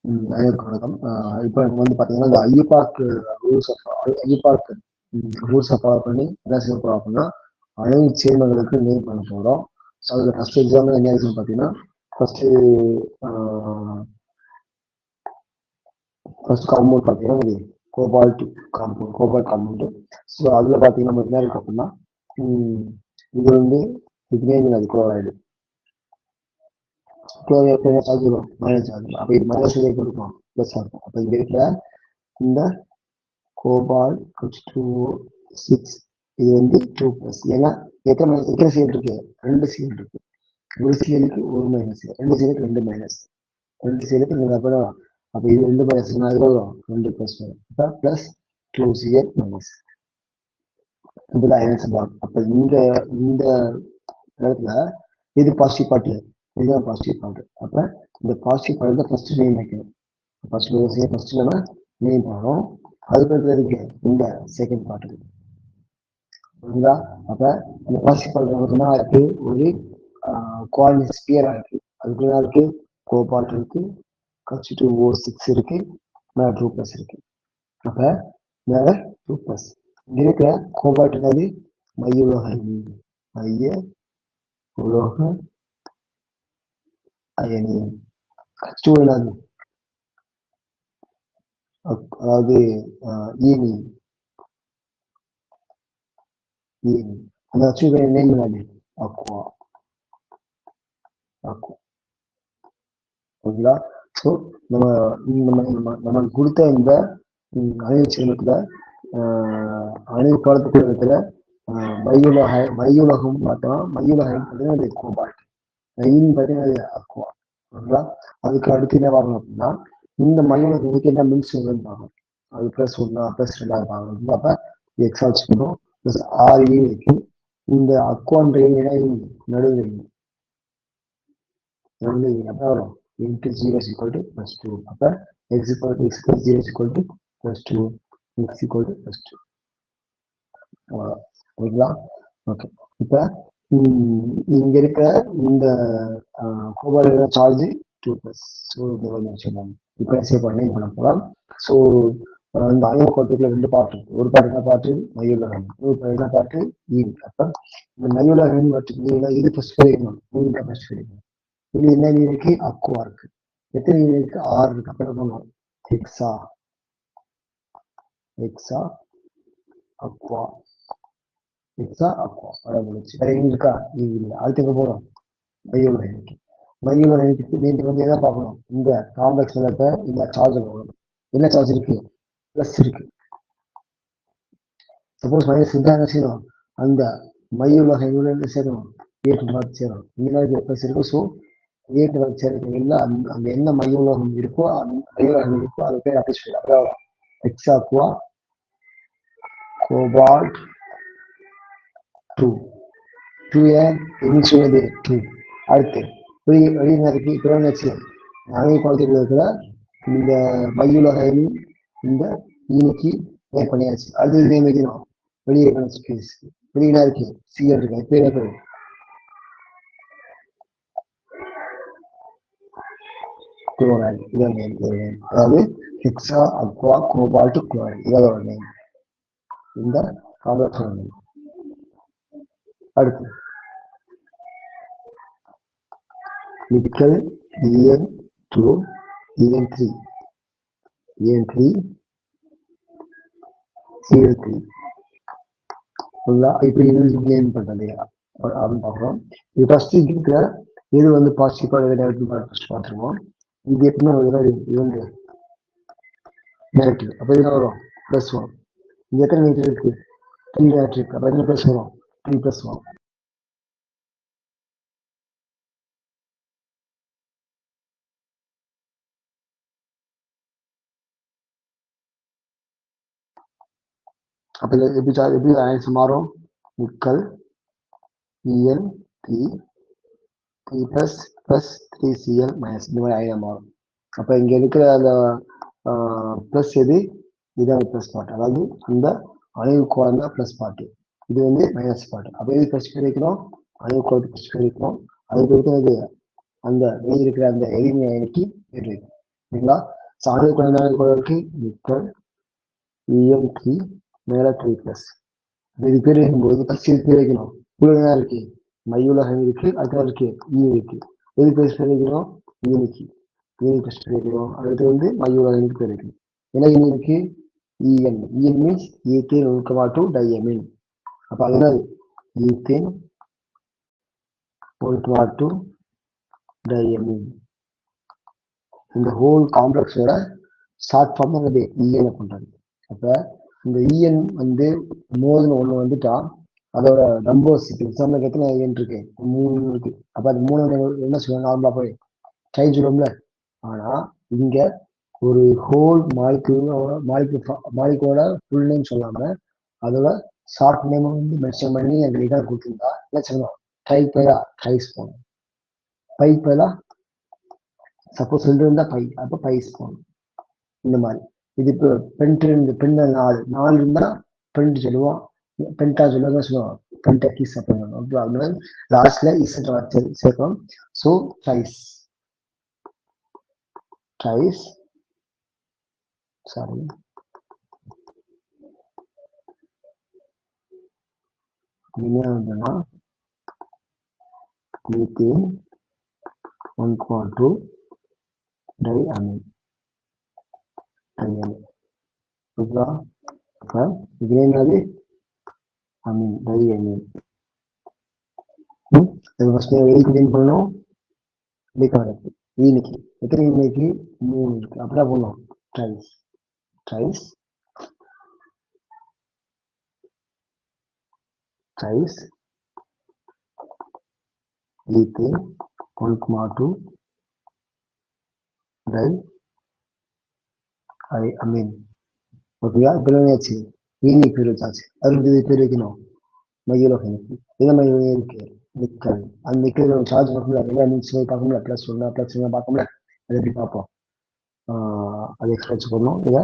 அனைவருக்கும் வணக்கம். இப்போ நம்ம வந்து பார்த்தீங்கன்னா, இந்த ஐயூபாக் ரூல்ஸை ஃபாலோ பண்ணி என்ன செய்ய போகிறோம் அப்படின்னா, அணு சேர்மங்களுக்கு நேம் பண்ண போகிறோம். ஸோ அதில் ஃபர்ஸ்ட் எக்ஸாம்பிள் என்ன இருக்குன்னு பார்த்தீங்கன்னா, ஃபர்ஸ்ட் காம்பவுண்ட் பார்த்தீங்கன்னா கோபால்ட் காம்பவுண்ட். ஸோ அதில் பார்த்தீங்கன்னா நமக்கு என்ன இருக்கு அப்படின்னா, இது வந்து இதுலேயே அது குளோரைடு சார்ஜ் வரும், மைனஸ் சார்ஜ். அப்போ இது மைனஸ் கொடுக்கும், ப்ளஸ் ஆகும். அப்போ இங்கே இருக்கிற இந்த கோபால்ட் H2O6 இது வந்து 2+. ஏன்னா எத்தனை சீல் இருக்கு? 2 சீல் இருக்கு. ஒரு சீலுக்கு ஒரு மைனஸ், 2 சீலுக்கு 2 மைனஸ், 2 சீலுக்கு 2 அப்புறம். அப்போ இது 2 மைனஸ் வரும், 2+ வரும். அப்போ ப்ளஸ் 2Cl மைனஸ். இதுதான் ஆன்சர் பாக்ஸ். அப்போ இந்த இடத்துல இது பாசிட்டிவ் பார்ட், இதுதான் பாசிட்டிவ் பார்ட். அப்போ இந்த பாசிட்டிவ் பார்ட் தான் ஃபர்ஸ்ட் நேம் வைக்கணும். ஃபர்ஸ்ட் நம்ம நேம் பண்ணணும். அதுக்கு இருக்கு இந்த செகண்ட் பார்ட் புரியுதா? அப்ப இந்த பாசிட்டிவ் பார்ட் இருக்கு, ஒரு கோஆர்டினேட் ஸ்பியரா இருக்கு. அதுக்குள்ள இருக்கு கோபால்ட் இருக்கு, H2O6 இருக்கு, மேல 2+ இருக்கு. அப்ப மேல 2+. இங்க இருக்கிற கோபால்ட் என்னது? மைய உலோக அயனி. H2O என்னது? அதாவது ஈனி. அந்த H2O நேம் என்னது? அக்வா. ஓகேங்களா? ஸோ நம்ம கொடுத்த இந்த அணு சேர்மத்துல அணு காலத்துக்குள்ள மையுலகம் பார்த்தோம். மையுலகம் பார்த்தீங்கன்னா கோபால்ட், பார்த்தீங்கன்னா அக்வா. ஓகேங்களா? அதுக்கு அடுத்து என்ன பார்க்கணும் அப்படின்னா, இந்த மையுலகத்துக்கு என்ன மின்ஸ் பார்க்கணும். அது +1 +2 பார்க்கணும். அப்ப எக்ஸால்ஸ் பண்ணும், ப்ளஸ் RE வைக்கும். இந்த அக்வான்ற நடுவில் அப்ப வரும் into 0 is equal to +2. அப்ப x plus 0 is equal to +2, x equal to +2. ஓகேங்களா? ஓகே. இப்ப இங்க இருக்க இந்த கோபால்ட் சார்ஜ் 2+. ஸோ இப்ப சேவ் பண்ண போகலாம். ஸோ இந்த அயன கோட்டத்துல 2 பார்ட் இருக்கு. ஒரு பார்ட் என்ன பார்ட்? மையுலகம். ஒரு பார்ட் என்ன பார்ட்? ஈன். அப்ப இந்த மையுலகம் இது ஃபர்ஸ்ட் கிடைக்கணும், ஃபர்ஸ்ட் கிடைக்கணும். இது என்ன இருக்கு? அக்வா இருக்கு. எத்தனை இருக்கு? 6 இருக்கு. அப்ப என்ன பண்ணுவோம்? ஹெக்ஸா அக்வா இருக்கா? இல்லை. அடுத்து எங்க போறோம்? மையுலகத்துக்கு. நீங்க வந்து என்ன பார்க்கணும்? இந்த காம்ப்ளெக்ஸ் இந்த சார்ஜ் போகணும். என்ன சார்ஜ் இருக்கு? ப்ளஸ் இருக்கு. சப்போஸ் மைனஸ் இருந்தா என்ன செய்யணும்? அந்த மையுலக என்ன சேரணும்? 8 பார்த்து சேரும். இங்க ப்ளஸ் இருக்கு. ஸோ 8 பார்த்து சேர்க்கல. அங்க என்ன மையுலகம் இருக்கோ, மையுலகம் இருக்கோ, அது பேர் அபிஷேக். அப்புறம் எக்ஸாக்வா கோபால்ட் 2 சொல்லுது 2. அடுத்து வெளியினருக்கு பிறகு அணை குளத்தில் இருக்கிற இந்த மையுலக இந்த ஈனுக்கு பண்ணியாச்சு. அடுத்து இதே வைக்கணும். வெளியே வெளியினா இருக்கு சிஎல் இருக்கு. பேர் என்ன பேரு? குளோரைடு. இதான் நேம். அதாவது ஹெக்ஸா அக்வா கோபால்ட் குளோரைடு. இதோட நேம், இந்த காம்ப்ளெக்ஸ் நேம். அடுத்து நிக்கல் En2 En3 Cl3. இப்ப இது பண்றது அப்படின்னு பாக்குறோம். இது ஃபர்ஸ்ட் இருக்கிற இது வந்து பாசிட்டிவ் நெகட்டிவ் பார்த்துருவோம். இது எப்படின்னா இது வந்து நெகட்டிவ். அப்ப இது வரும் +1. இது எத்தனை நெகட்டிவ் இருக்கு? 3 நெகட்டிவ் இருக்கு. அப்ப என்ன ப்ளஸ் வரும்? 3+ வரும். அப்ப எப்படி ஆன்சர் மாறும்? நிக்கல் En3 3+3Cl- இந்த மாதிரி ஆயிரம் மாறும். அப்ப இங்க இருக்கிற அந்த பிளஸ் எது? இதான் பிளஸ் பார்ட். அதாவது அந்த அணைவு கோலம் தான் பிளஸ் பார்ட். இது வந்து மைனஸ் பார்ட். அப்ப இது ஃபர்ஸ்ட் கிடைக்கணும், அணைவு கோலத்துக்கு ஃபர்ஸ்ட் கிடைக்கணும். அதுக்கு இருக்கிறது அந்த வெளியே இருக்கிற அந்த எளிமை அயனிக்கு சரிங்களா? சார்ஜ் கொஞ்ச நேரம் கூட இருக்கு நிக்கல் EM3 மேல 3 பிளஸ் இது பேர் இருக்கும்போது ஃபர்ஸ்ட் இது பேர் வைக்கணும் உலகம் இருக்கு மையுலகம் இருக்கு அதுதான் இருக்கு இருக்கு எது பேர் வைக்கிறோம் யூனிக்கு யூனிக் ஃபர்ஸ்ட் பேர் வைக்கிறோம் அடுத்து வந்து மையுலகம் பேர் வைக்கணும் என்ன யூனி இருக்கு EN மீன்ஸ் ஈத்தேன் 1,2 டையமின் அப்ப அது என்ன ஈத்தேன் 1,2 டையமின் இந்த ஹோல் காம்ப்ளெக்ஸோட ஷார்ட் ஃபார்ம் வந்து EN பண்றாங்க அப்ப இந்த EN வந்து மோதுன்னு ஒண்ணு வந்துட்டா அதோட நம்பர்ஸ் எக்ஸாம்பிள் எத்தனை EN இருக்கு 3 இருக்கு அப்ப அது 3 என்ன சொல்லுவாங்க நார்மலா போய் ட்ரை சொல்லுவோம்ல ஆனா இங்க ஒரு ஹோல் மாலிகூலோட ஃபுல் நேம் சொல்லாம அதோட ஷார்ட் நேம் வந்து மென்ஷன் பண்ணி அந்த இதாக கொடுத்துருந்தா என்ன சொல்லணும் ட்ரை பேரா ட்ரைஸ் போகணும் பை பேரா சப்போஸ் ரெண்டு இருந்தா பை அப்ப பைஸ் போகணும் இந்த மாதிரி இது இப்போ பெண் 4 இருந்தா பெண்ட் சொல்லுவோம் பெண்டா சொல்லுவாங்க சொல்லுவோம் பென்டக்கிஸ் அப்படின்னு லாஸ்ட்ல இசட் சேர்க்கணும் ஸோ ட்ரைஸ் சாரி என்ன மீத்தேன் 1,2 டைஅமீன் இது என்னது அமீன் டைஅமீன் பண்ணணும் இன்னைக்கு எத்தனை இன்னைக்கு 3 இருக்கு அப்படிதான் போடணும் ட்ரைஸ் ஈத்தேன் 1,2 டைஅமீன் ஓகேயா பிள்ளையாச்சு ஈனி பேர் வச்சாச்சு அதுக்கு பேர் வைக்கணும் மையுலகம் இதை மையுலகம் இருக்கு நிக்கல் அந்த நிக்கல் சார்ஜ் பார்க்கல மீன்ஸ் பார்க்கல பிளஸ் ஒன்னா பிளஸ் ஒன்னா பார்க்கல அதை எப்படி பார்ப்போம் அதை எக்ஸ்பென்ஸ் பண்ணணும் இதை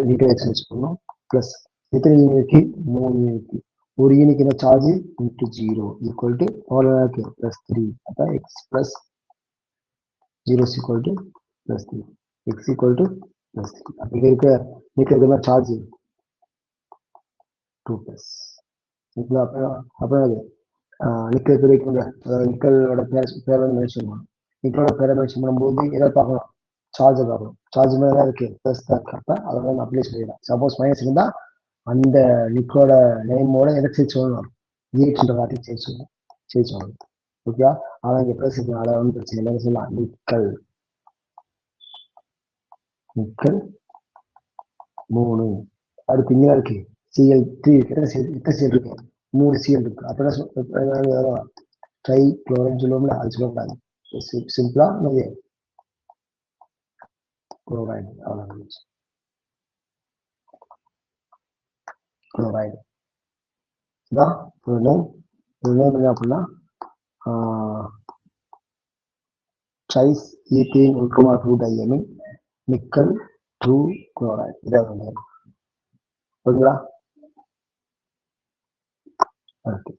நிக்கல் எக்ஸ்பென்ஸ் பண்ணணும் பிளஸ் எத்தனை யூனிக்கு 3 யூனிக்கு ஒரு யூனிக் என்ன சார்ஜ் இன்ட்டு 0 ஈக்குவல் டு இருக்கு பிளஸ் 3 அப்ப X plus 0 equal to plus 3 X equal to plus 3 அப்ப இங்க இருக்க நிக்கல் என்ன சார்ஜ் 2 பிளஸ் அப்புறம் நிக்கல் பேர் வைக்கணும் நிக்கலோட பேர் வந்து மென்ஷன் பண்ணணும் நிக்கலோட பேரை மென்ஷன் பண்ணும்போது எதை பார்க்கணும் சார்ஜை பார்க்கணும் சார்ஜ் மேலே தான் இருக்கு ப்ளஸ் தான் இருக்கு அப்போ அதை வந்து அப்ளை சொல்லிடலாம் சப்போஸ் மைனஸ் இருந்தால் அந்த நிக்கலோட நேமோட எதை சேர்த்து சொல்லணும் ஈட்ன்ற வார்த்தை சேர்த்து சொல்லணும் ஓகே ஆனால் இங்கே ப்ளஸ் இருக்கு அதை வந்து பிரச்சனை இல்லை சொல்லலாம் நிக்கல் 3 அடுத்து இங்கே இருக்கு Cl3 எத்தனை சிஎல் இருக்கு 3 சிஎல் இருக்கு அப்ப ட்ரை குளோரைன் சொல்லுவோம்ல அது சொல்லக்கூடாது சிம்பிளா குளோரைடு குளோரைடு என்ன அப்படின்னா ட்ரைஸ் ஈத்தேன் 1,2 டையமின் நிக்கல் 2 குளோரைடு இதான் ஓகேங்களா ஓகே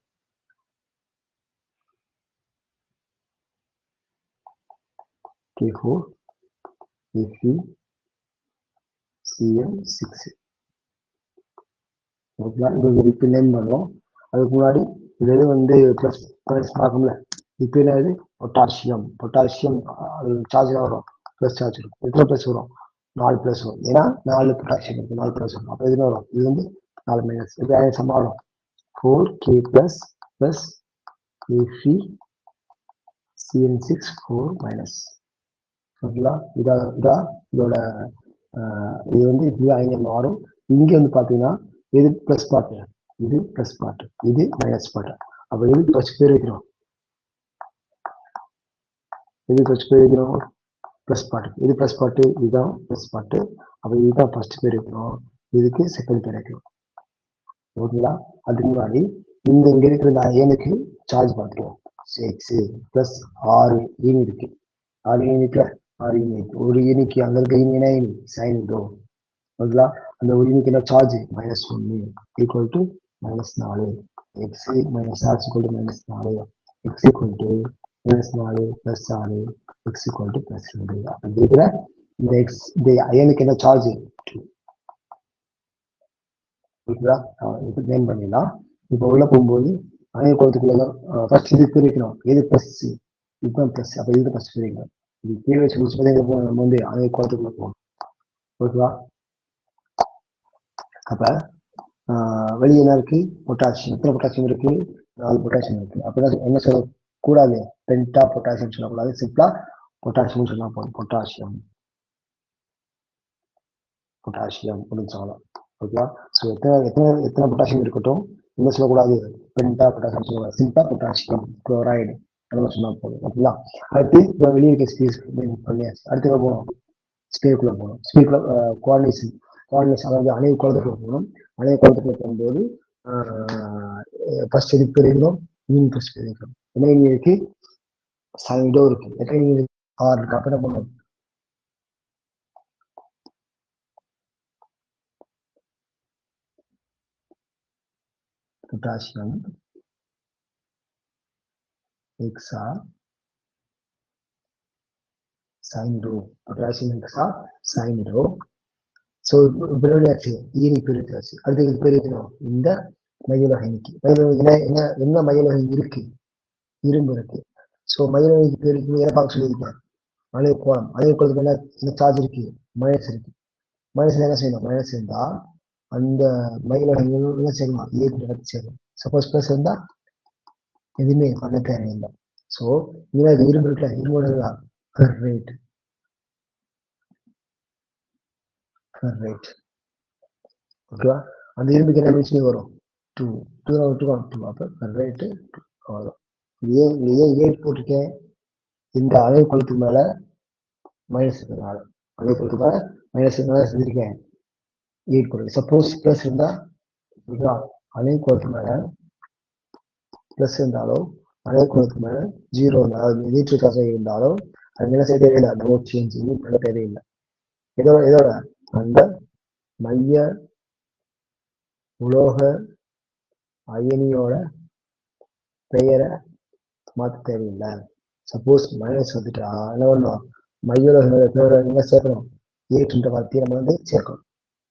K4 Fe Cl6 ஓகேங்களா இது இப்போ நேம் பண்ணுவோம் அதுக்கு முன்னாடி இது வந்து ப்ளஸ் பார்க்கணும்ல இப்போ என்னது பொட்டாசியம் சார்ஜ் வரும் ப்ளஸ் சார்ஜ் இருக்கும் எத்தனை ப்ளஸ் வரும் 4 ப்ளஸ் வரும் ஏன்னா 4 பொட்டாசியம் இருக்கு 4 ப்ளஸ் வரும் அப்போ எதுனா வரும் இது வந்து 4 மைனஸ் இது சமாளம் 4K plus Fe Cl6 4 minus ஓகேங்களா இதோட இது வந்து இப்படிதான் இங்க மாறும் இங்க வந்து பாத்தீங்கன்னா இது பிளஸ் பார்ட் இது பிளஸ் பார்ட் இது மைனஸ் பார்ட் அப்ப இது ஃபர்ஸ்ட் பேர் வைக்கிறோம் பிளஸ் பார்ட் இது பிளஸ் பார்ட் இதுதான் பிளஸ் பார்ட் அப்ப இதுதான் ஃபர்ஸ்ட் பேர் வைக்கிறோம் இதுக்கு செகண்ட் பேர் வைக்கிறோம் ஓகேங்களா அதுக்கு முன்னாடி இங்க இருக்கிற இந்த அயனுக்கு சார்ஜ் பார்த்துருவோம் 6 பிளஸ் 6 யூனிட் இருக்கு 6 யூனிட்ல 6 யூனிட் ஒரு யூனிக்கு அங்க இருக்க யூனியன் சைன் வரும் ஓகேங்களா அந்த ஒரு யூனிட்ல charge -1 equal to -4 x minus r equal to -4 x equal to -4 plus 6 x equal to +2 அப்படி இருக்கிற இந்த அயனுக்கு என்ன சார்ஜ் 2. ஓகேவா? இப்ப நேம் பண்ணிடலாம். இப்போ உள்ள போகும்போது அயன் கோலத்துக்குள்ள ஃபர்ஸ்ட் இது பிரிக்கணும். எது பிளஸ், இதுதான் பிளஸ். அப்ப இது ஃபர்ஸ்ட் பிரிக்கணும். இது கீழே வச்சு முடிச்சு நம்ம வந்து அயன் கோலத்துக்குள்ள போகணும். ஓகேவா? அப்ப வெளியே என்ன இருக்கு? பொட்டாசியம். எத்தனை பொட்டாசியம் இருக்கு? 4 பொட்டாசியம் இருக்கு. அப்ப என்ன சொல்லக்கூடாது? பென்டா பொட்டாசியம் சொல்லக்கூடாது. சிம்பிளா பொட்டாசியம் சொன்னா போதும். பொட்டாசியம் முடிஞ்சாலும். ஓகேவா? ஸோ எத்தனை பொட்டாசியம் இருக்கட்டும், என்ன சொல்லக்கூடாது? பென்டா பொட்டாசியம் சொல்லக்கூடாது. சிம்பிளா பொட்டாசியம் குளோரைடு அதெல்லாம் சொன்னா போதும். ஓகேங்களா? அடுத்து இப்போ வெளியே இருக்க ஸ்பேஸ் அடுத்து போகணும். ஸ்பேருக்குள்ள போகணும். ஸ்பேருக்குள்ள கோஆர்டினேஷன் அதாவது அணைவு குளத்துக்குள்ள போகணும். அணைவு குளத்துக்குள்ள போகும்போது ஃபர்ஸ்ட் எது பெருகிறோம்? மீன் ஃபர்ஸ்ட் பெருகிறோம். என்ன மீன் இருக்கு? சைடோ இருக்கு. எத்தனை மீன் இருக்கு? 6 இருக்கு. அப்ப என்ன பண்ணணும்? பொட்டாசியம் எக்ஸா சைனோ. பொட்டாசியம் எக்ஸா சைனோ. ஸோ பிரியாச்சு ஈரி பிரித்தாச்சு. அடுத்து இது பிரிக்கணும் இந்த மயிலகைக்கு. என்ன மயிலகை இருக்கு? இரும்பு இருக்கு. ஸோ மயிலகைக்கு பிரிக்கும் எதை பார்க்க சொல்லியிருக்கேன்? அணைவு கோலம். அணைவு கோலத்துக்கு என்ன சார்ஜ் இருக்கு? மைனஸ் இருக்கு. மைனஸ் என்ன செய்யணும்? மைனஸ் இருந்தா அந்த மயிலகைகள் என்ன செய்யணும்? ஏற்று செய்யணும். சப்போஸ் பிளஸ் இருந்தா எதுவுமே பண்ண தேவையில்லை. ஸோ இதுல இரும்பு இருக்குல்ல, இரும்போட ரேட் ஓகேவா? அந்த இரும்புக்கு என்ன மிஷினி வரும்? 2 2 அப்ப ரேட்டு அவ்வளோதான். ஏன் 8 போட்டிருக்கேன்? இந்த அணைவு குளத்துக்கு மேல மைனஸ் இருக்கிறதுனால. அணைவு குளத்துக்கு மேல மைனஸ் செஞ்சிருக்கேன் 8 போட்டு. சப்போஸ் பிளஸ் இருந்தா அணைவு குளத்துக்கு மேல பிளஸ் இருந்தாலோ அணைவு குளத்துக்கு மேல 0 அதாவது நீட்டு காசை இருந்தாலோ அது என்ன செய்ய தேவையில்லை. நோ சேஞ்ச் பண்ண தேவையில்லை. இதோட அந்த மைய உலோக அயனியோட பெயரை மாற்ற தேவையில்லை. சப்போஸ் மைனஸ் வந்துட்டா என்ன பண்ணணும்? மையோலோக பேரை என்ன சேர்க்கணும்? ஏற்றுன்ற வார்த்தையை நம்ம வந்து சேர்க்கணும்.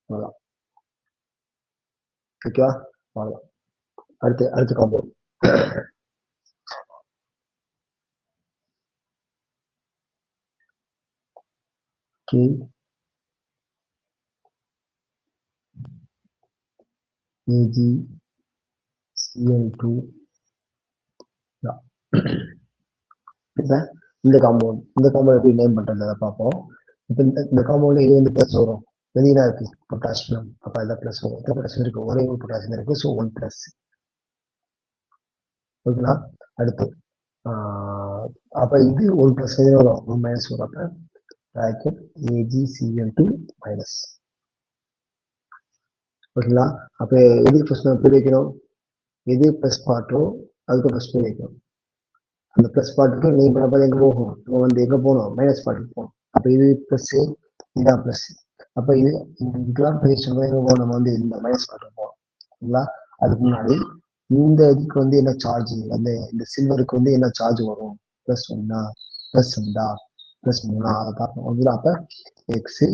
அவ்வளோதான். ஓகேவா? அவ்வளோதான். அடுத்து காம்பவுண்ட். AgCl2 இப்ப இந்த காம்பவுண்ட் எப்படி நேம் பண்றதை பார்ப்போம். இப்ப இந்த காம்பவுண்ட்ல இது வந்து பிளஸ் வரும். வெளியில இருக்கு பொட்டாசியம். அப்ப இதான் பிளஸ் வரும். எத்தனை பொட்டாசியம் இருக்கு? ஒரே ஒரு பொட்டாசியம் இருக்கு. So 1 plus. ஓகேங்களா? அடுத்து அப்ப இது 1 பிளஸ் வரும், 1 மைனஸ் வரும். அப்ப bracket AgCl2 மைனஸ். ஓகேங்களா? அப்ப எது ஃபர்ஸ்ட் நம்ம பேர் வைக்கணும்? எது பிளஸ் பார்ட்டோ அதுக்கு ஃபர்ஸ்ட் பேர் வைக்கணும். அந்த பிளஸ் பார்ட்டுக்கு நீங்க பண்ண எங்க போகும்? நம்ம வந்து எங்க போகணும்? மைனஸ் பார்ட்டுக்கு போகணும். அப்ப இது பிளஸ், இதான் பிளஸ். அப்ப இதுக்கெல்லாம் பேர் சொல்ல நம்ம வந்து இந்த மைனஸ் பார்ட்டுக்கு போகணும். ஓகேங்களா? அதுக்கு முன்னாடி இந்த இதுக்கு வந்து என்ன சார்ஜ்? இந்த சில்வருக்கு வந்து என்ன சார்ஜ் வரும்? பிளஸ் 1 பிளஸ் 2 பிளஸ் 3 அதை பார்க்கணும். ஓகேங்களா? அப்ப எக்ஸ்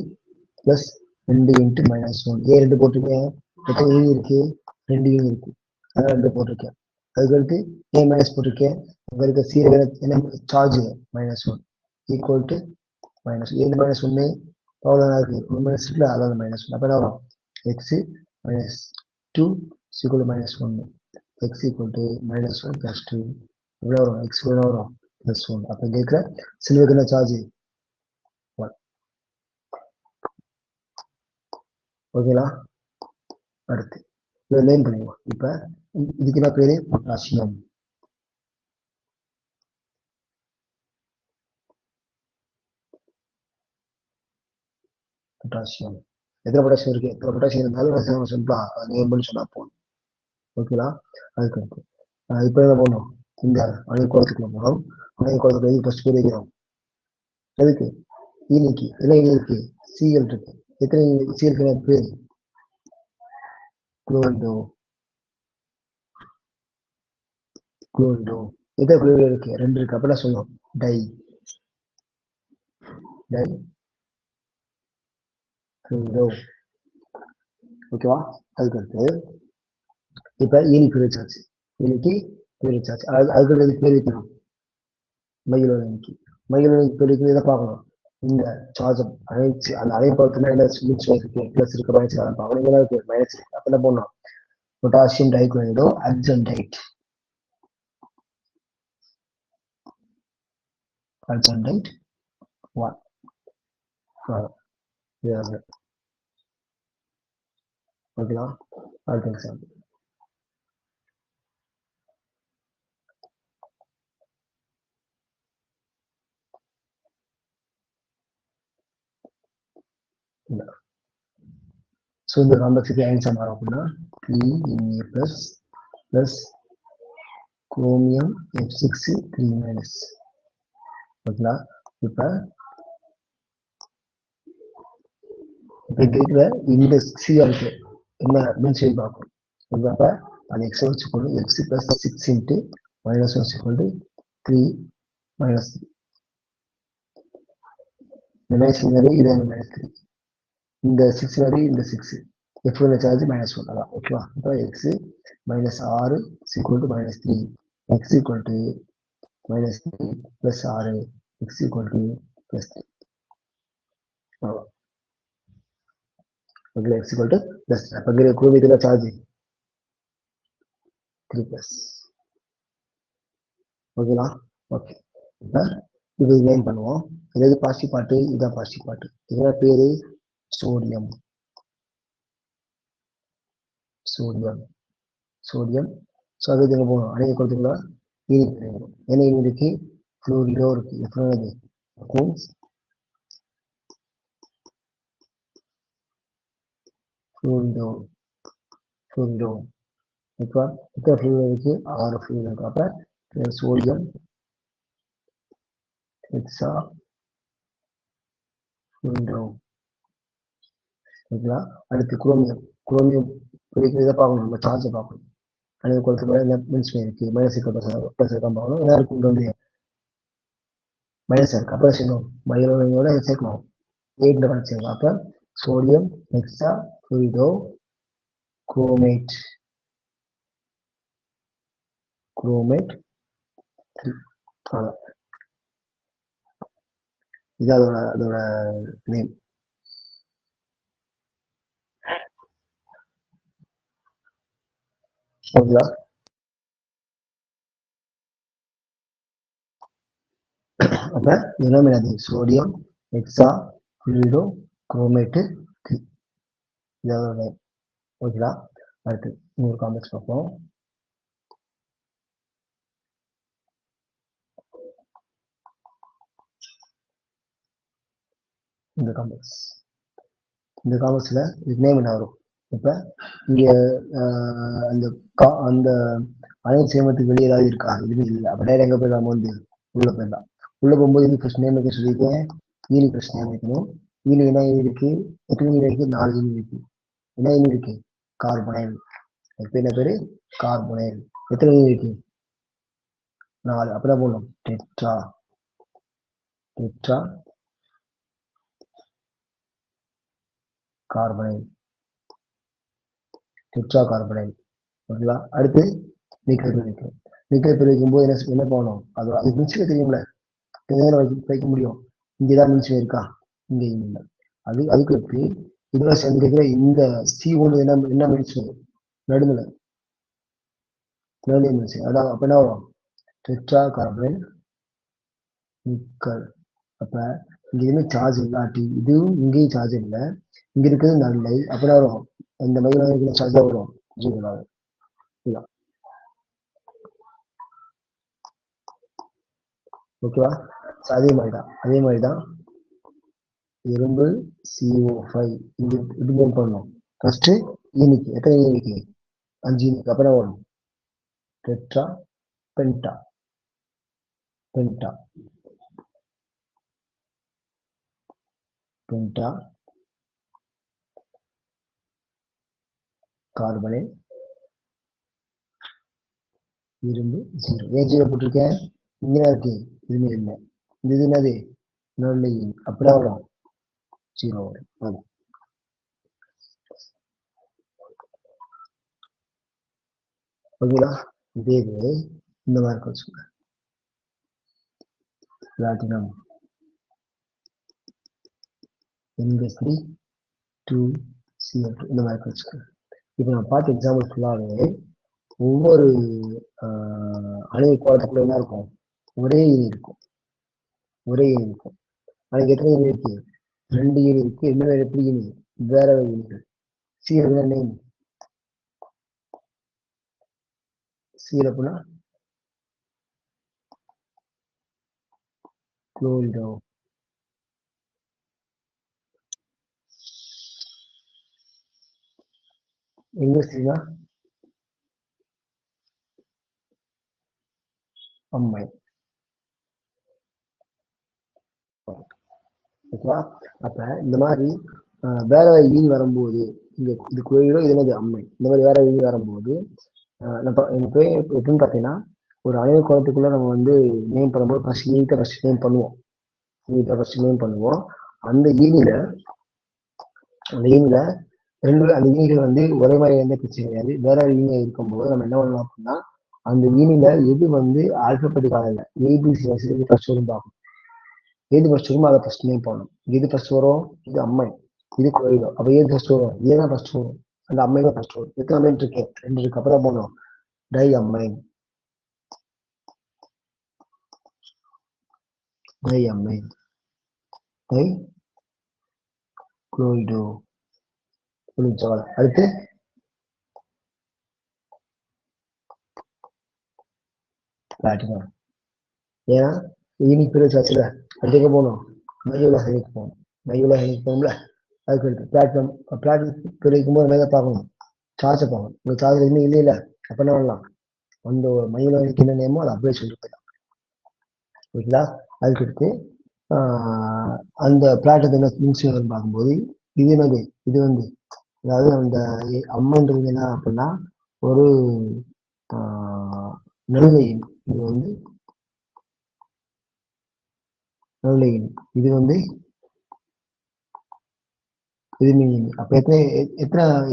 பிளஸ் 2 இன்ட்டு மைனஸ் 1. ஏன் 2 போட்டிருக்கேன்? எத்தனை யூனி இருக்கு? 2 யூனி இருக்கு. அதான் 2 போட்டிருக்கேன். அதுக்கடுத்து ஏன் மைனஸ் போட்டிருக்கேன்? அங்க இருக்க சீர என்ன சார்ஜ்? -1 equal to minus. ஏன் மைனஸ் 1 எவ்வளோ இருக்கு? 1 மைனஸ் இருக்குல்ல, அதாவது -1. அப்ப என்ன வரும்? X minus 2 equal to -1. X equal to -1 plus 2 எவ்வளோ வரும்? எக்ஸ் எவ்வளோ வரும்? +1. அப்ப இங்க இருக்கிற சில்வருக்கு என்ன சார்ஜ்? 1. ஓகேங்களா? அடுத்து இதை லைன் பண்ணிடுவோம். இப்ப இதுக்கு என்ன பேரு? பொட்டாசியம். பொட்டாசியம் எத்தனை பொட்டாசியம் இருக்கு? எத்தனை பொட்டாசியம் இருந்தாலும் சிம்பிளா நேம் பண்ணி சொன்னா போதும். ஓகேங்களா? அதுக்கு அடுத்து இப்ப என்ன பண்ணணும்? இந்த அணை குளத்துக்குள்ள போனோம். அணை குளத்துக்குள்ள எது ஃபர்ஸ்ட் பேர் வைக்கிறோம்? எதுக்கு? ஈனிக்கு. என்ன ஈனி இருக்கு? சிஎல் இருக்கு. எத்தனை சிஎல் பேர்? குளோரிடோ. எத்தனை குளோரிடோ இருக்கு? 2 இருக்கு. அப்ப என்ன சொல்லணும்? டை ஓகேவா? அதுக்கடுத்து இப்ப ஈனி பிரிச்சாச்சு. ஈனிக்கு பிரிச்சாச்சு. அதுக்கடுத்து பேர் வைக்கணும். மையலோட ஈனிக்கு பேர் வைக்கணும். இதை பார்க்கணும். இந்த சார்ஜ் அனைத்து அந்த அனைப்பக்கமே என்ன இருக்கு, பிளஸ் இருக்கு, மைனஸ் இருக்கு, மைனஸ் இருக்கு. அப்ப என்ன பண்ணணும்? பொட்டாசியம் டைகுளோரைடோ அர்ஜென்டைட் அர்ஜென்டைட் 1 ஓகேவா? அடுத்த எக்ஸாம்பிள் ஸோ இந்த காம்ப்ளெக்ஸுக்கு ஆன்சர் மாறும் அப்படின்னா 3Na plus குரோமியம் F6 3-. ஓகேங்களா? இப்ப இருக்கிற இந்த சிஆருக்கு என்ன அப்படின்னு சொல்லி பார்ப்போம். அப்ப அது எக்ஸ் வச்சுக்கொண்டு எக்ஸ் பிளஸ் 6 இன்ட்டு மைனஸ் வச்சுக்கொண்டு 3 மைனஸ் 3 மைனஸ் இது மைனஸ் 3 இந்த 6 வரை இந்த 6 எஃப் சார்ஜ் மைனஸ் 1 அதான். ஓகேவா? இப்போ X minus 6 equal to minus 3 X equal to minus 3 plus 6 X equal to plus 3. Okay, X equal to plus 3. அப்போ குரோமியத்துல சார்ஜ் 3 பிளஸ். ஓகேங்களா? ஓகே, இப்போ இது நேம் பண்ணுவோம். இது பாசிட்டிவ் பார்ட்டு, இதான் பாசிட்டிவ் பார்ட்டு. இதோட பேரு சோடியம். சோடியம் சோடியம் ஸோ அது எங்கே போகணும்? அணைய கொடுத்துங்களா ஈனி ஏன்னா இருக்கு ஃப்ளூரிடோ இருக்கு. எஃப்ளோரது ஃப்ளூரிடோ ஃப்ளூரிடோ இப்போ எத்தனை ஃப்ளூரிடோ இருக்கு? 6 ஃப்ளூரிடோ இருக்கு. அப்போ சோடியம் ஹெக்ஸா ஃப்ளூரிடோ. ஓகேங்களா? அடுத்து குரோமியம். குரோமியம் இதை பார்க்கணும், நம்ம சார்ஜை பார்க்கணும். அணைய கொடுத்து என்ன மீன்ஸ் இருக்கு மைனஸ் ப்ளஸ் இருக்காம பார்க்கணும். என்ன இருக்கு வந்து மைனஸ் இருக்கு. அப்போ செய்யணும் மைனோட சேர்க்கணும் 8 சேர்க்கணும். அப்போ சோடியம் ஹெக்ஸா ஃப்ளூரிடோ குரோமேட் 3. இது அதோட நேம். ஓகேங்களா? அப்ப இதெல்லாம் என்னது? Sodium hexa ஃப்ளூரிடோ chromate 3. இதோட நேம். ஓகேங்களா? அடுத்து இன்னொரு காம்ப்ளெக்ஸ் பார்ப்போம். இந்த காம்ப்ளெக்ஸ்ல இது நேம் என்ன வரும்? இப்ப இங்க அந்த அனைத்து சேமத்துக்கு வெளியே ஏதாவது இருக்கா? எதுவுமே இல்லை. அப்ப நேரம் எங்க போய் நம்ம வந்து உள்ள போயிடலாம். உள்ள போகும்போது இது ஃபர்ஸ்ட் நேம் வைக்க சொல்லியிருக்கேன். ஈனி ஃபர்ஸ்ட் நேம் வைக்கணும். ஈனி என்ன இருக்கு? எத்தனை ஈனி இருக்கு? 4 ஈனி இருக்கு. என்ன ஈனி இருக்கு? கார்பனைல். இப்ப என்ன பேரு? கார்பனைல். எத்தனை ஈனி இருக்கு? 4. அப்பதான் போடணும் டெட்ரா கார்பனைல். Tetra carbonyl. ஓகேவா? அடுத்து நிக்கல் பிரிக்கும். நிக்கல் பிரிக்கும் போது என்ன பண்ணணும்? அது மின்சுவை தெரியும்ல, வைக்க முடியும். இங்கேதான் மின்சுவை இருக்கா? இங்க இல்லை. அதுக்கு அடுத்து இதோட சேர்ந்து இந்த C1 என்ன மின்சுவை நடுநிலை மின்சுவை. அதான் அப்ப என்ன வரும்? Tetra carbonyl nickel. அப்ப இங்க எதுவுமே சார்ஜ் இல்லாட்டி இதுவும் இங்கேயும் சார்ஜ் இல்லை, இங்க இருக்கிறது நடுநிலை. அப்ப வரும் இந்த மைய சார்ஜ் வரும் 0. ஓகேவா? அதே மாதிரிதான் இரும்பு CO5 இது பண்ணணும். ஃபர்ஸ்ட் ஈனிக்கு எத்தனை ஈனிக்கு? 5 ஈனிக்கு. அப்புறம் வரும் டெட்ரா பென்டா கார்பனே இரும்பு 0. ஏன் 0 போட்டிருக்கேன்? இங்கே இருக்கு, இதுமே இல்லை. இது என்னது? அப்படியே வரும் 0 வரும். ஓகேங்களா? இதே இது இந்த மாதிரி வச்சுக்கோங்க. பிளாட்டினம் NH3 2Cl2 இந்த மாதிரி வச்சுக்கோங்க. இப்போ நான் பார்த்த எக்ஸாம்பிள் ஃபுல்லாகவே ஒவ்வொரு அணு கோலத்துக்குள்ள என்ன இருக்கும்? ஒரே ஈனி இருக்கும். அதுக்கு எத்தனை ஈனி இருக்கு? 2 ஈனி இருக்கு. என்ன எப்படி ஈனி? வேற ஈனிகள். Cl நேம் Cl அப்படின்னா குளோரிடோ. NH3 அம்மை. ஓகேவா? அப்ப இந்த மாதிரி வேற ஈனி வரும்போது இது குளோரிடோ, இது என்னது அம்மை. இந்த மாதிரி வேற ஈனி வரும்போது எப்படின்னு பார்த்தீங்கன்னா, ஒரு அணைய குளத்துக்குள்ள நம்ம வந்து நேம் பண்ணும்போது ஃபர்ஸ்ட் நேம் பண்ணுவோம். அந்த ஈனில அந்த ஈனிகள் வந்து ஒரே மாதிரி எந்த பிரச்சனை கிடையாது. வேற ஈனி இருக்கும்போது நம்ம என்ன பண்ணலாம் அப்படின்னா, அந்த ஈனில எது வந்து ஆல்பபெட்டிக் ஆகல ABC ஃபர்ஸ்ட் வரும் பார்க்கணும். எது ஃபர்ஸ்ட் வருமோ அதை ஃபர்ஸ்ட் நேம் பண்ணணும். எது ஃபர்ஸ்ட் வரும்? இது அம்மை, இது குளோரிடோ. அப்ப ஏது ஃபர்ஸ்ட் வரும்? ஏதான் ஃபர்ஸ்ட் வரும். அந்த அம்மை தான் ஃபர்ஸ்ட் வரும். எத்தனை அம்மை இருக்கு? 2 இருக்கு. அப்பதான் போனோம் டை அம்மை, டை குளோரிடோ. அடுத்து பிளாட்டினம். ஏன்னா ஈனி பிரிச்சாச்சுல, அதுக்கு போனோம் மையோலோஹைனிக் போகணும்ல. அதுக்கு அடுத்து பிளாட்டினம் பிரிக்கும் போது மேலே பார்க்கணும், சார்ஜை பார்க்கணும். உங்க சார்ஜ் இன்னும் இல்லை. அப்ப என்ன பண்ணலாம்? அந்த மையோலோஹைனிக் என்ன நேமோ அதை அப்படியே சொல்லிட்டு போயிடலாம். ஓகேங்களா? அதுக்கு அடுத்து அந்த பிளாட்டினத்தை மின்சுவர் பார்க்கும்போது இது என்னது? இது வந்து அதாவது அந்த அம்மன்றது என்ன அப்படின்னா ஒரு நடுநிலையின். இது வந்து நடுநிலையின். இது வந்து எதிர்மின். அப்ப எத்தனை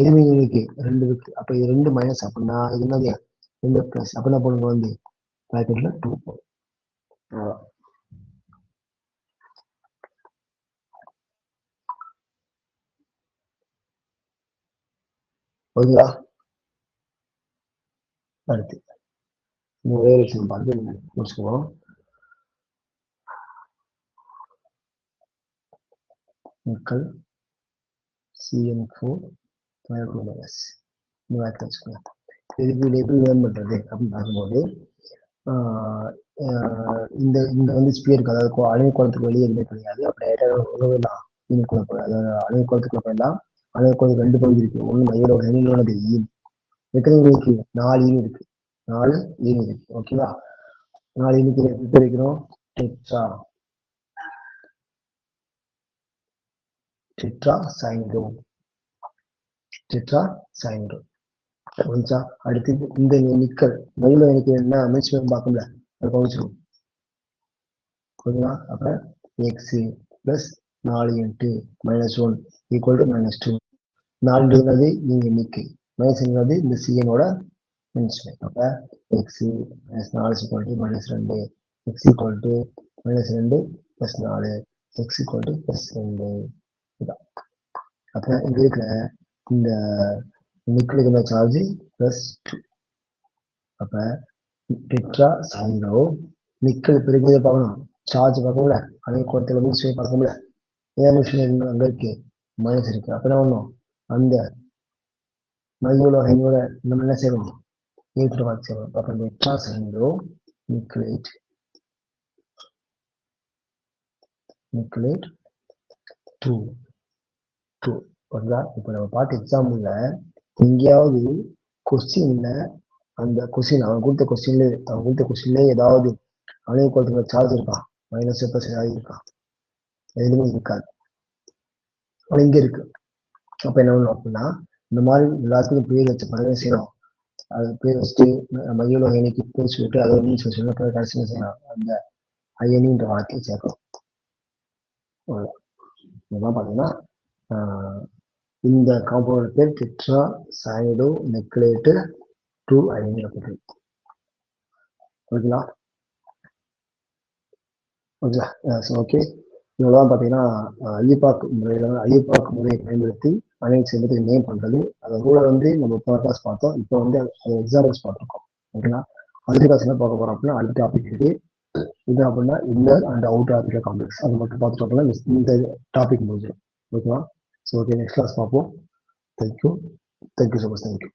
எதிர்மின் இருக்கு? 2 இருக்கு. அப்ப இது 2 மைனஸ் அப்படின்னா இது என்னது? 2 பிளஸ். அப்ப என்ன பண்ணுங்க வந்து பிராக்கெட்ல 2 போடும். ஓகேங்களா? அடுத்து ஒரே விஷயம் பார்த்து முடிச்சுக்குவோம். நிக்கல் CN4 மைனஸ் இந்த மாதிரி வச்சுக்கோங்க. இது எப்படி லேர்ன் பண்றது அப்படின்னு பார்க்கும்போது இந்த இந்த வந்து ஸ்பியருக்கு, அதாவது அணை குளத்துக்கு வெளியே எதுவுமே கிடையாது. அப்படி உறவுலாம் ஈனுக்குள்ள போய், அதாவது அணை குளத்துக்குள்ள போயிடலாம். அணை குளத்துக்கு 2 பகுதி இருக்கு. ஒன்று மையோட ஈனோட ஈன். எத்தனை ஈனி இருக்கு? 4 ஈனி இருக்கு. 4 ஈனி இருக்கு. ஓகேவா? 4 ஈனிக்கு எப்படி வைக்கணும்? டெட்ரா சைன்ரோ. கொஞ்சம் அடுத்து இந்த நிக்கல் மையோல எனக்கு என்ன அமைச்சு பார்க்கல, அது கவனிச்சிடும். ஓகேவா? அப்ப x plus 4 into -1 equal to -2. 4ன்றது நீங்க நிக்கு, மைனஸ் என்பது இந்த சிஎனோட மின்சுமை. அப்ப x minus 4 equal to -2, x equal to -2 plus 4, x equal to +2. அப்ப இங்க இருக்கிற இந்த நிக்கலுக்கு சார்ஜ் +2. அப்ப டெட்ரா சைனோ நிக்கல் பிரிக்கிறத பார்க்கணும், சார்ஜ் பார்க்கல, அதே கோணத்துல மின்சுமை பார்க்கல. ஏன் மின்சுமை அங்க இருக்கு? மைனஸ் இருக்கு. அப்ப என்ன பண்ணும்? அந்த மையோல ஹைனோட நம்ம என்ன செய்யணும்? ஏற்று வாக்கு செய்யணும். அப்ப டெட்ரா சைனோ நிக்கலேட் 2. இப்ப நம்ம பார்த்த எக்ஸாம்பிள்ல எங்கேயாவது கொஸ்டின்ல அந்த கொஸ்டின் அவன் கொடுத்த கொஸ்டின்ல ஏதாவது அணைய குளத்துக்குள்ள சார்ஜ் இருக்கா? மைனஸ் ப்ளஸ் ஏதாவது இருக்கா? எதுவுமே இருக்காது. ஆனா இங்க இருக்கு. அப்ப என்ன பண்ணணும் அப்படின்னா, இந்த மாதிரி எல்லாத்துக்கும் பேர் வச்ச படவே செய்யணும். அது பேர் வச்சுட்டு மையோல அயனிக்கு பேர் சொல்லிட்டு அதை வந்து சொல்லி கடைசி செய்யலாம், அந்த அயனின்ற வார்த்தையை சேர்க்கணும். இதெல்லாம் பாத்தீங்கன்னா இந்த காம்பவுண்ட் பேர் டெட்ரா சைனோ நிக்கலேட்டு டூ ஐஎன்இ போட்டுருக்கு. ஓகேங்களா? ஓகே. இதெல்லாம் பார்த்தீங்கன்னா ஐபாக் முறையை பயன்படுத்தி அனைத்து சேர்ந்து நேம் பண்ணுறது. அந்த ரூலை வந்து நம்ம போன கிளாஸ் பார்த்தோம். இப்போ வந்து எக்ஸாம்பிள்ஸ் பார்த்துருக்கோம். ஓகேங்களா? அடுத்த கிளாஸ் என்ன பார்க்க போகிறோம் அப்படின்னா அடுத்த டாபிக் இது அப்படின்னா inner and outer article complex. அது மட்டும் பார்த்துட்டு அப்படின்னா இந்த டாபிக் முடிஞ்சிடும். ஓகேவா? ஸோ ஓகே, நெக்ஸ்ட் கிளாஸ் பார்ப்போம். Thank you so much. தேங்க்யூ.